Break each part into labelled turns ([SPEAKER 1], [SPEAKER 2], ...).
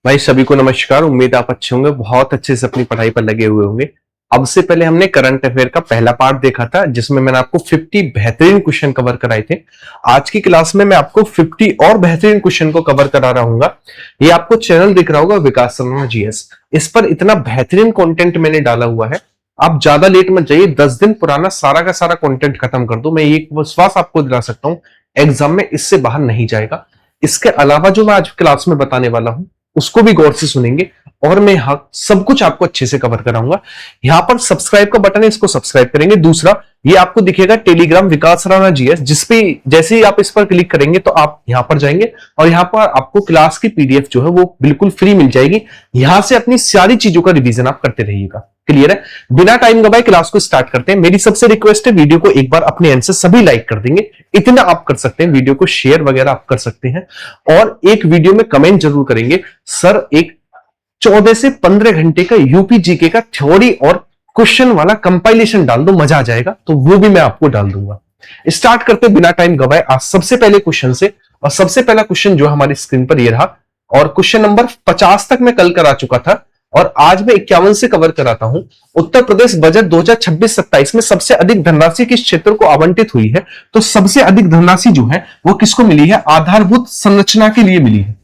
[SPEAKER 1] भाई सभी को नमस्कार। उम्मीद आप अच्छे होंगे, बहुत अच्छे से अपनी पढ़ाई पर लगे हुए होंगे। अब से पहले हमने करंट अफेयर का पहला पार्ट देखा था जिसमें मैंने आपको 50 बेहतरीन क्वेश्चन कवर कराए थे। आज की क्लास में मैं आपको 50 और बेहतरीन क्वेश्चन को कवर करा रहा हूँ। ये आपको चैनल दिख रहा होगा विकास शर्मा जीएस। इस पर इतना बेहतरीन कंटेंट मैंने डाला हुआ है, आप ज्यादा लेट मत जाइए। 10 दिन पुराना सारा का सारा कंटेंट खत्म कर दो। मैं ये विश्वास आपको दिला सकता हूँ एग्जाम में इससे बाहर नहीं जाएगा। इसके अलावा जो मैं आज क्लास में बताने वाला हूं उसको भी गौर से सुनेंगे और मैं यहां सब कुछ आपको अच्छे से कवर कराऊंगा। यहां पर सब्सक्राइब का बटन है, इसको सब्सक्राइब करेंगे। दूसरा, ये आपको दिखेगा टेलीग्राम विकास राणा जीएस, जिसपे जैसे ही आप इस पर क्लिक करेंगे तो आप यहां पर जाएंगे और यहां पर आपको क्लास की पीडीएफ जो है वो बिल्कुल फ्री मिल जाएगी। यहां से अपनी सारी चीजों का रिवीजन आप करते रहिएगा। क्लियर है? बिना टाइम गवाए क्लास को स्टार्ट करते हैं। मेरी सबसे रिक्वेस्ट है, वीडियो को एक बार अपने एंड से सभी लाइक कर देंगे, इतना आप कर सकते हैं। वीडियो को शेयर वगैरह आप कर सकते हैं और एक वीडियो में कमेंट जरूर करेंगे, सर एक 14 से 15 घंटे का यूपी जीके का थ्योरी और क्वेश्चन वाला कंपाइलेशन डाल दो, मजा आ जाएगा। तो वो भी मैं आपको डाल दूंगा। स्टार्ट करते बिना टाइम गवाए आज सबसे पहले क्वेश्चन से। और सबसे पहला क्वेश्चन जो हमारी स्क्रीन पर ये रहा और क्वेश्चन नंबर 50 तक मैं कल करा चुका था और आज मैं 51 से कवर कराता हूं। उत्तर प्रदेश बजट 2026-27 में सबसे अधिक धनराशि किस क्षेत्र को आवंटित हुई है? तो सबसे अधिक धनराशि जो है वो किसको मिली है? आधारभूत संरचना के लिए मिली है।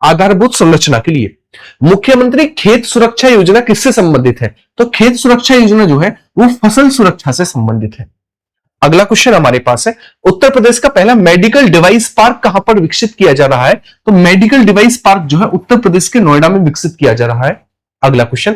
[SPEAKER 1] आधारभूत संरचना के लिए। मुख्यमंत्री खेत सुरक्षा योजना किससे संबंधित है? तो खेत सुरक्षा योजना जो है वो फसल सुरक्षा से संबंधित है। अगला क्वेश्चन हमारे पास है, उत्तर प्रदेश का पहला मेडिकल डिवाइस पार्क कहां पर विकसित किया जा रहा है? तो मेडिकल डिवाइस पार्क जो है उत्तर प्रदेश के नोएडा में विकसित किया जा रहा है। अगला क्वेश्चन,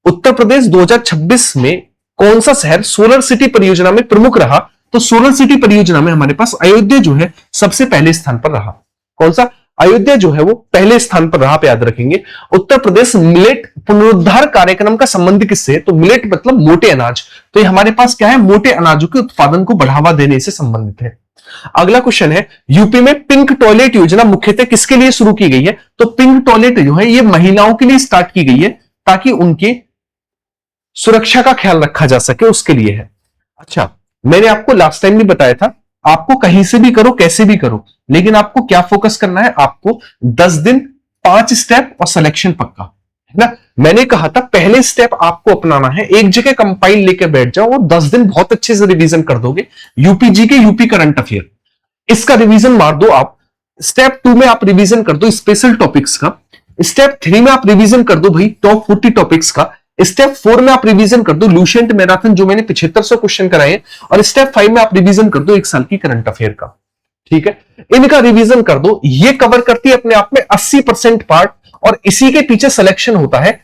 [SPEAKER 1] उत्तर प्रदेश 2026 में कौन सा शहर सोलर सिटी परियोजना में प्रमुख रहा? तो सोलर सिटी परियोजना में हमारे पास अयोध्या जो है सबसे पहले स्थान पर रहा। कौन सा? अयोध्या जो है वो पहले स्थान पर रहा, आप याद रखेंगे। उत्तर प्रदेश मिलेट पुनरुद्धार कार्यक्रम का संबंध किससे है? तो मिलेट मतलब मोटे अनाज। तो ये हमारे पास क्या है? मोटे अनाजों के उत्पादन को बढ़ावा देने से संबंधित है। अगला क्वेश्चन है, यूपी में पिंक टॉयलेट योजना मुख्यतः किसके लिए शुरू की गई है? तो पिंक टॉयलेट जो है ये महिलाओं के लिए स्टार्ट की गई है ताकि उनकी सुरक्षा का ख्याल रखा जा सके, उसके लिए है। अच्छा, मैंने आपको लास्ट टाइम भी बताया था, आपको कहीं से भी करो कैसे भी करो, लेकिन आपको क्या फोकस करना है? आपको 10 दिन 5 स्टेप और सिलेक्शन पक्का, है ना। मैंने कहा था पहले स्टेप आपको अपनाना है, एक जगह कंपाइल लेकर बैठ जाओ और 10 दिन बहुत अच्छे से रिवीजन कर दोगे। यूपी जी के यूपी करंट अफेयर इसका रिवीजन मार दो आप। स्टेप 2 में आप रिवीजन कर दो स्पेशल टॉपिक्स का। स्टेप 3 में आप रिवीजन कर दो भाई टॉप 40 टॉपिक्स का। स्टेप 4 में आप रिवीजन कर दो लुसेंट मैराथन जो मैंने 7500 क्वेश्चन कराए हैं। और स्टेप 5 में आप रिवीजन कर दो 1 साल की करंट अफेयर का। ठीक है, इनका रिवीजन कर दो। ये कवर करती है अपने आप में 80% पार्ट और इसी के पीछे सिलेक्शन होता है।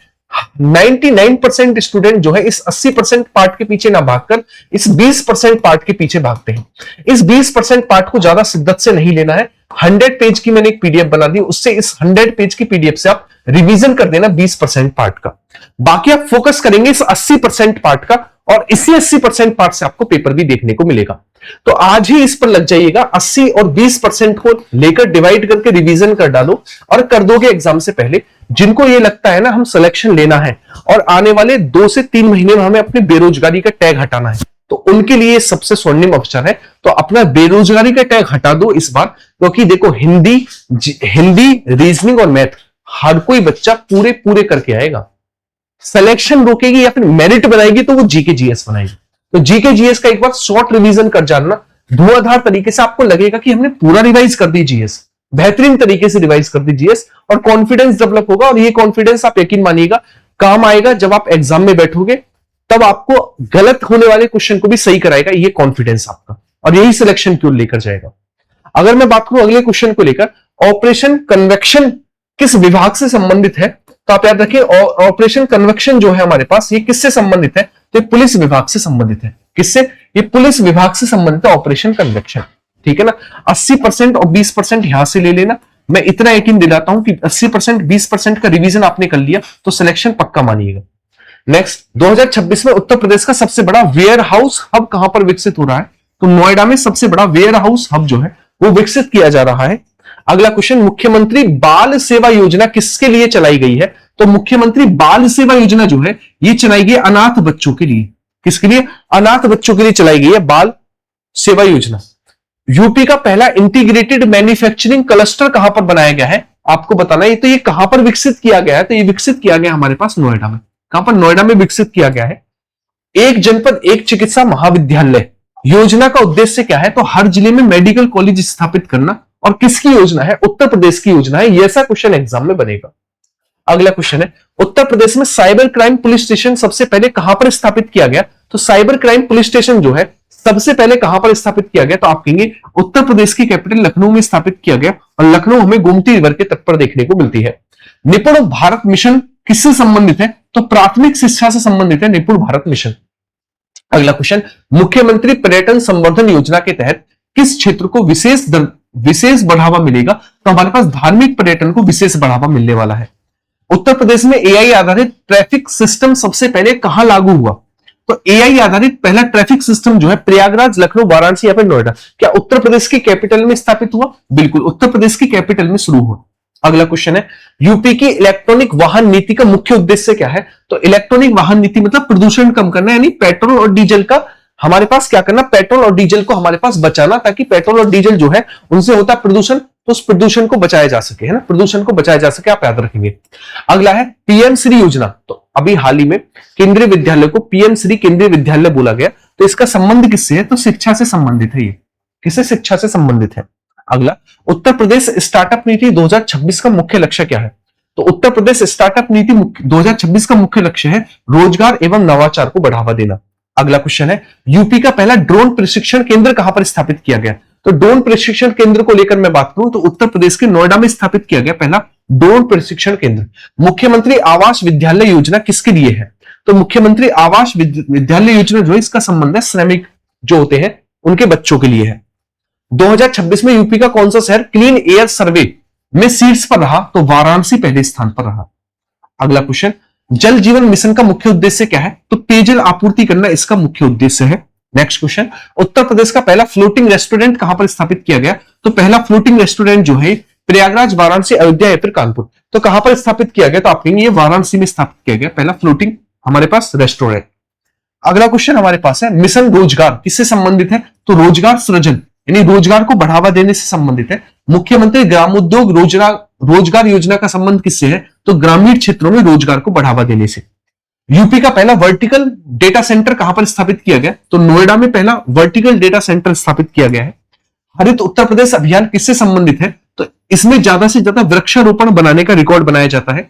[SPEAKER 1] 99% स्टूडेंट जो है इस 80% पार्ट के पीछे ना भागकर इस 20% पार्ट के पीछे भागते हैं। इस 20% पार्ट को ज्यादा शिद्दत से नहीं लेना है। 100 पेज की मैंने एक पीडीएफ बना दी, उससे इस 100 पेज की पीडीएफ से आप रिवीजन कर देना 20% पार्ट का। बाकी आप फोकस करेंगे इस 80% पार्ट का और इसी 80% पार्ट से आपको पेपर भी देखने को मिलेगा। तो आज ही इस पर लग जाइएगा, 80 और 20% को लेकर डिवाइड करके रिवीजन कर डालो और कर दोगे एग्जाम से पहले। जिनको ये लगता है ना हम सिलेक्शन लेना है और आने वाले 2 से 3 महीने में हमें अपनी बेरोजगारी का टैग हटाना है, तो उनके लिए सबसे स्वर्णिम अवसर है। तो अपना बेरोजगारी का टैग हटा दो इस बार, क्योंकि देखो हिंदी रीजनिंग और मैथ हर कोई बच्चा पूरे करके आएगा। सिलेक्शन रोकेगी या फिर मेरिट बनाएगी तो वो जीके जीएस बनाएगी। तो जीके जीएस का एक बार शॉर्ट रिवीजन कर जानना, धुआंधार तरीके से आपको लगेगा कि हमने पूरा रिवाइज कर दी जीएस, बेहतरीन तरीके से रिवाइज कर दी जीएस और कॉन्फिडेंस डेवलप होगा। और ये कॉन्फिडेंस आप यकीन मानिएगा काम आएगा जब आप एग्जाम में बैठोगे, तब आपको गलत होने वाले क्वेश्चन को भी सही कराएगा ये कॉन्फिडेंस आपका, और यही सिलेक्शन क्यों लेकर जाएगा। अगर मैं बात करूं अगले क्वेश्चन को लेकर, ऑपरेशन कन्वेक्शन किस विभाग से संबंधित है? तो आप याद रखिए ऑपरेशन कन्वेक्शन जो है हमारे पास ये किससे संबंधित है? तो पुलिस विभाग से संबंधित है। किससे? ये पुलिस विभाग से संबंधित है ऑपरेशन कन्वेक्शन। ठीक है ना। 80% और 20% यहां से ले लेना। मैं इतना यकीन दिलाता हूं कि 80% 20% का रिवीजन आपने कर लिया तो सिलेक्शन पक्का मानिएगा। नेक्स्ट, 2026 में उत्तर प्रदेश का सबसे बड़ा वेयर हाउस हब कहां पर विकसित हो रहा है? तो नोएडा में सबसे बड़ा वेयर हाउस हब जो है वो विकसित किया जा रहा है। अगला क्वेश्चन, मुख्यमंत्री बाल सेवा योजना किसके लिए चलाई गई है? तो मुख्यमंत्री बाल सेवा योजना जो है ये चलाई गई अनाथ बच्चों के लिए। किसके लिए? अनाथ बच्चों के लिए चलाई गई है बाल सेवा योजना। यूपी का पहला इंटीग्रेटेड मैन्युफैक्चरिंग क्लस्टर कहां पर बनाया गया है? आपको बताना है। तो ये कहां पर विकसित किया गया है? तो ये विकसित किया गया हमारे पास नोएडा में। कहां पर? नोएडा में विकसित किया गया है। एक जनपद एक चिकित्सा महाविद्यालय योजना का उद्देश्य क्या है? तो हर जिले में मेडिकल कॉलेज स्थापित करना। और किसकी योजना है? उत्तर प्रदेश की योजना है। ये ऐसा क्वेश्चन एग्जाम में बनेगा। अगला क्वेश्चन है, उत्तर प्रदेश में साइबर क्राइम पुलिस स्टेशन सबसे पहले कहां पर स्थापित किया गया? तो साइबर क्राइम पुलिस स्टेशन जो है सबसे पहले कहां पर स्थापित किया गया? तो आप कहेंगे उत्तर प्रदेश की कैपिटल लखनऊ में स्थापित किया गया। और लखनऊ हमें गोमती रिवर के तट पर देखने को मिलती है। निपुण भारत मिशन किससे संबंधित है? तो प्राथमिक शिक्षा से संबंधित है निपुण भारत मिशन। अगला क्वेश्चन, मुख्यमंत्री पर्यटन संवर्धन योजना के तहत किस क्षेत्र को विशेष बढ़ावा मिलेगा? तो हमारे पास धार्मिक पर्यटन को विशेष बढ़ावा मिलने वाला है। उत्तर प्रदेश में एआई आधारित ट्रैफिक सिस्टम सबसे पहले कहां लागू हुआ? तो एआई आधारित पहला ट्रैफिक सिस्टम जो है प्रयागराज, लखनऊ, वाराणसी या फिर नोएडा, क्या उत्तर प्रदेश की कैपिटल में स्थापित हुआ? बिल्कुल, उत्तर प्रदेश की कैपिटल में शुरू हुआ। अगला क्वेश्चन है, यूपी की इलेक्ट्रॉनिक वाहन नीति का मुख्य उद्देश्य क्या है? तो इलेक्ट्रॉनिक वाहन नीति मतलब प्रदूषण कम करना, यानी पेट्रोल और डीजल का हमारे पास क्या करना? पेट्रोल और डीजल को हमारे पास बचाना, ताकि पेट्रोल और डीजल जो है उनसे होता है प्रदूषण, तो उस प्रदूषण को बचाया जा सके, है ना, प्रदूषण को बचाया जा सके, आप याद रखेंगे। अगला है पीएम श्री योजना। तो अभी हाल ही में केंद्रीय विद्यालय को पीएम श्री केंद्रीय विद्यालय बोला गया। तो इसका संबंध किससे है? तो शिक्षा से संबंधित है। ये किससे? शिक्षा से संबंधित है। अगला, उत्तर प्रदेश स्टार्टअप नीति 2026 का मुख्य लक्ष्य क्या है? तो उत्तर प्रदेश स्टार्टअप नीति 2026 का मुख्य लक्ष्य है रोजगार एवं नवाचार को बढ़ावा देना। अगला क्वेश्चन है, यूपी का पहला ड्रोन प्रशिक्षण केंद्र कहां पर स्थापित किया गया? तो ड्रोन प्रशिक्षण केंद्र को लेकर मैं बात करूं तो उत्तर प्रदेश के नोएडा में स्थापित किया गया पहला ड्रोन प्रशिक्षण केंद्र। मुख्यमंत्री आवास विद्यालय योजना किसके लिए है? तो मुख्यमंत्री आवास विद्यालय योजना जो है इसका संबंध है श्रमिक जो होते हैं उनके बच्चों के लिए है। 2026 में यूपी का कौन सा शहर क्लीन एयर सर्वे में शीर्ष पर रहा? तो वाराणसी पहले स्थान पर रहा। अगला क्वेश्चन, जल जीवन मिशन का मुख्य उद्देश्य क्या है? तो पेयजल आपूर्ति करना इसका मुख्य उद्देश्य है। नेक्स्ट क्वेश्चन, उत्तर प्रदेश का पहला फ्लोटिंग रेस्टोरेंट कहां पर स्थापित किया गया? तो पहला फ्लोटिंग रेस्टोरेंट जो है प्रयागराज, वाराणसी, अयोध्या या फिर कानपुर, तो कहां पर स्थापित किया गया? तो आप कहेंगे ये वाराणसी में स्थापित किया गया पहला फ्लोटिंग हमारे पास रेस्टोरेंट। अगला क्वेश्चन हमारे पास है, मिशन रोजगार किससे संबंधित है? तो रोजगार सृजन यानी रोजगार को बढ़ावा देने से संबंधित है। मुख्यमंत्री ग्रामोद्योग रोजगार योजना का संबंध किससे है? तो ग्रामीण क्षेत्रों में रोजगार को बढ़ावा देने से। यूपी का पहला वर्टिकल डेटा सेंटर कहां पर स्थापित किया गया? तो नोएडा में पहला वर्टिकल डेटा सेंटर स्थापित किया गया है। हरित उत्तर प्रदेश अभियान किससे संबंधित है? तो इसमें ज्यादा से ज्यादा वृक्षारोपण बनाने का रिकॉर्ड बनाया जाता है।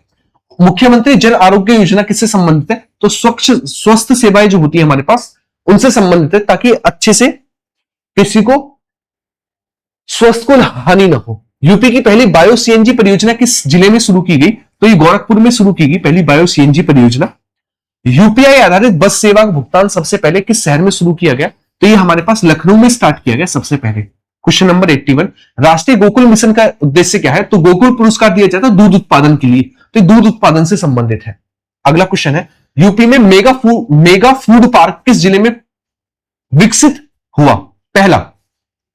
[SPEAKER 1] मुख्यमंत्री जन आरोग्य योजना किससे संबंधित है? तो स्वस्थ सेवाएं जो होती है हमारे पास उनसे संबंधित है, ताकि अच्छे से किसी को स्वस्थ को हानि न हो। यूपी की पहली बायो सीएनजी परियोजना किस जिले में शुरू की गई? तो ये गोरखपुर में शुरू की गई पहली बायो सीएनजी परियोजना। यूपीआई आधारित बस सेवा का भुगतान सबसे पहले किस शहर में शुरू किया गया? तो ये हमारे पास लखनऊ में स्टार्ट किया गया सबसे पहले। क्वेश्चन नंबर 81, राष्ट्रीय गोकुल मिशन का उद्देश्य क्या है? तो गोकुल पुरस्कार दिया जाता है दूध उत्पादन के लिए, तो दूध उत्पादन से संबंधित है। अगला क्वेश्चन है, यूपी में मेगा फूड पार्क किस जिले में विकसित हुआ?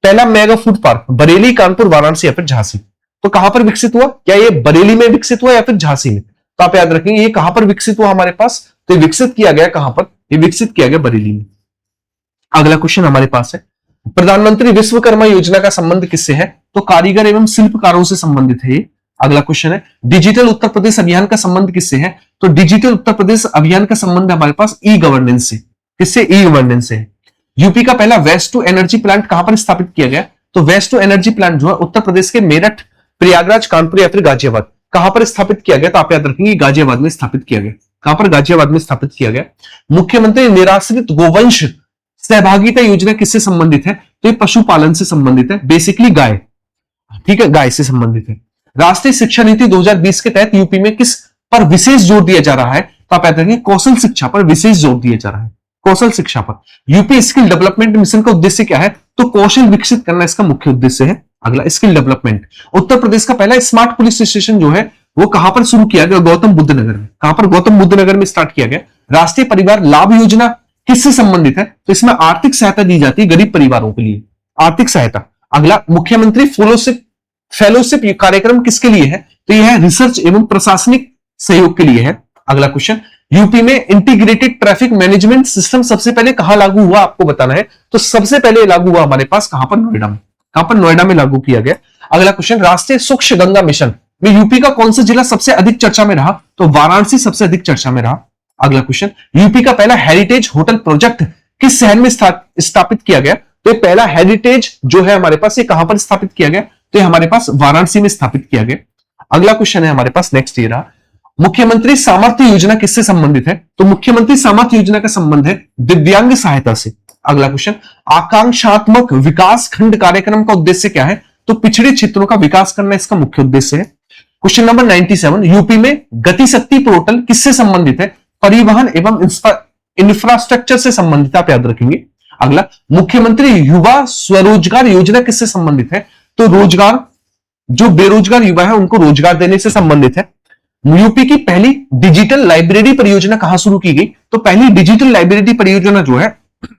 [SPEAKER 1] पहला mega food park Bareilly, Kanpur, Varanasi या फिर झांसी, तो कहां पर विकसित हुआ? क्या ये बरेली में विकसित हुआ या फिर झांसी में? तो आप याद रखेंगे ये कहां पर विकसित हुआ हमारे पास? तो विकसित किया गया कहां पर? ये विकसित किया गया बरेली में। अगला क्वेश्चन हमारे पास है, प्रधानमंत्री विश्वकर्मा योजना का संबंध किससे है? तो कारीगर एवं शिल्पकारों से संबंधित है ये। अगला क्वेश्चन है, डिजिटल उत्तर प्रदेश अभियान का संबंध किससे है? तो डिजिटल उत्तर प्रदेश अभियान का संबंध हमारे पास ई गवर्नेंस से। किससे? ई गवर्नेंस से। यूपी का पहला वेस्ट टू एनर्जी प्लांट कहां पर स्थापित किया गया? तो वेस्ट टू एनर्जी प्लांट जो है उत्तर प्रदेश के मेरठ, प्रयागराज, कानपुर या फिर गाजियाबाद, कहां पर स्थापित किया गया? तो आप याद रखेंगे गाजियाबाद में स्थापित किया गया। कहां पर? गाजियाबाद में स्थापित किया गया। मुख्यमंत्री निराश्रित गोवंश सहभागिता योजना किससे संबंधित है? तो ये पशुपालन से संबंधित है, बेसिकली गाय, ठीक है, गाय से संबंधित है। राष्ट्रीय शिक्षा नीति 2020 के तहत यूपी में किस पर विशेष जोर दिया जा रहा है? तो आप याद रखेंगे कौशल शिक्षा पर विशेष जोर दिया जा रहा है, कौशल शिक्षा पर। यूपी स्किल डेवलपमेंट मिशन का उद्देश्य क्या है? तो कौशल विकसित करना इसका मुख्य उद्देश्य है। अगला, स्किल डेवलपमेंट। उत्तर प्रदेश का पहला स्मार्ट पुलिस स्टेशन जो है वो कहां पर शुरू किया गया? गौतम बुद्ध नगर में। कहां पर? गौतम बुद्ध नगर में स्टार्ट किया गया। राष्ट्रीय परिवार लाभ योजना किससे संबंधित है? तो इसमें आर्थिक सहायता दी जाती है गरीब परिवारों के लिए, आर्थिक सहायता। अगला, मुख्यमंत्री फेलोशिप कार्यक्रम किसके लिए है? तो यह है रिसर्च एवं प्रशासनिक सहयोग के लिए है। अगला क्वेश्चन, यूपी में इंटीग्रेटेड ट्रैफिक मैनेजमेंट सिस्टम सबसे पहले कहां लागू हुआ? आपको बताना है। तो सबसे पहले लागू हुआ हमारे पास कहां पर? नोएडा में। कहां पर? नोएडा में लागू किया गया। अगला क्वेश्चन, राष्ट्रीय स्वच्छ गंगा मिशन में यूपी का कौन सा जिला सबसे अधिक चर्चा में रहा? तो वाराणसी सबसे अधिक चर्चा में रहा। अगला क्वेश्चन, यूपी का पहला हेरिटेज होटल प्रोजेक्ट किस शहर में स्थापित किया गया? तो ये पहला हेरिटेज जो है हमारे पास, ये कहां पर स्थापित किया गया? तो ये हमारे पास वाराणसी में स्थापित किया गया। अगला क्वेश्चन है हमारे पास नेक्स्ट ये रहा, मुख्यमंत्री सामर्थ्य योजना किससे संबंधित है? तो मुख्यमंत्री सामर्थ्य योजना का संबंध है दिव्यांग सहायता से। अगला क्वेश्चन, आकांक्षात्मक विकास खंड कार्यक्रम का उद्देश्य क्या है? तो पिछड़े क्षेत्रों का विकास करना इसका मुख्य उद्देश्य है। क्वेश्चन नंबर 97, यूपी में गति शक्ति पोर्टल किससे संबंधित है? परिवहन एवं इंफ्रास्ट्रक्चर से संबंधित, आप याद रखेंगे। अगला, मुख्यमंत्री युवा स्वरोजगार योजना किससे संबंधित है? तो रोजगार, जो बेरोजगार युवा है उनको रोजगार देने से संबंधित है। यूपी की पहली डिजिटल लाइब्रेरी परियोजना कहां शुरू की गई? तो पहली डिजिटल लाइब्रेरी परियोजना जो है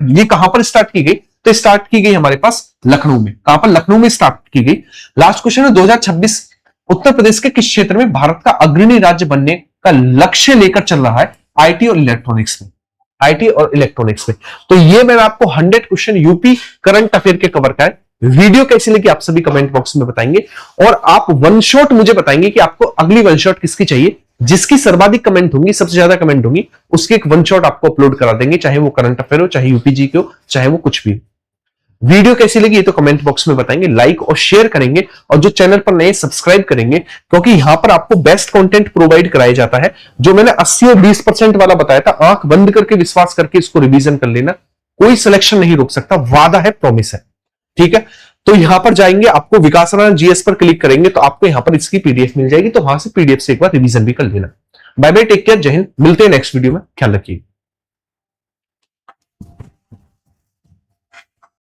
[SPEAKER 1] ये कहां पर स्टार्ट की गई? तो स्टार्ट की गई हमारे पास लखनऊ में। कहां पर? लखनऊ में स्टार्ट की गई। लास्ट क्वेश्चन है, 2026 उत्तर प्रदेश के किस क्षेत्र में भारत का अग्रणी राज्य बनने का लक्ष्य लेकर चल रहा है? आईटी और इलेक्ट्रॉनिक्स में। आईटी और इलेक्ट्रॉनिक्स में। तो ये मैंने आपको 100 क्वेश्चन यूपी करंट अफेयर के कवर का है। वीडियो कैसी लगी आप सभी कमेंट बॉक्स में बताएंगे, और आप वन शॉट मुझे बताएंगे कि आपको अगली वन शॉट किसकी चाहिए। जिसकी सर्वाधिक कमेंट होंगी, सबसे ज्यादा कमेंट होंगी, उसकी एक वन शॉट आपको अपलोड करा देंगे, चाहे वो करंट अफेयर हो, चाहे यूपीजी के हो, चाहे वो कुछ भी। वीडियो कैसी लगी ये तो कमेंट बॉक्स में बताएंगे, लाइक और शेयर करेंगे, और जो चैनल पर नए सब्सक्राइब करेंगे, क्योंकि यहां पर आपको बेस्ट कंटेंट प्रोवाइड कराया जाता है। जो मैंने 80 और 20% वाला बताया था, आंख बंद करके विश्वास करके इसको रिवीजन कर लेना, कोई सिलेक्शन नहीं रोक सकता, वादा है, प्रॉमिस है, ठीक है। तो यहां पर जाएंगे, आपको विकासराम जीएस पर क्लिक करेंगे तो आपको यहां पर इसकी पीडीएफ मिल जाएगी, तो वहां से पीडीएफ से एक बार रिवीजन भी कर लेना। बाय बाय, टेक केयर, जय हिंद, मिलते हैं नेक्स्ट वीडियो में, ख्याल रखिए।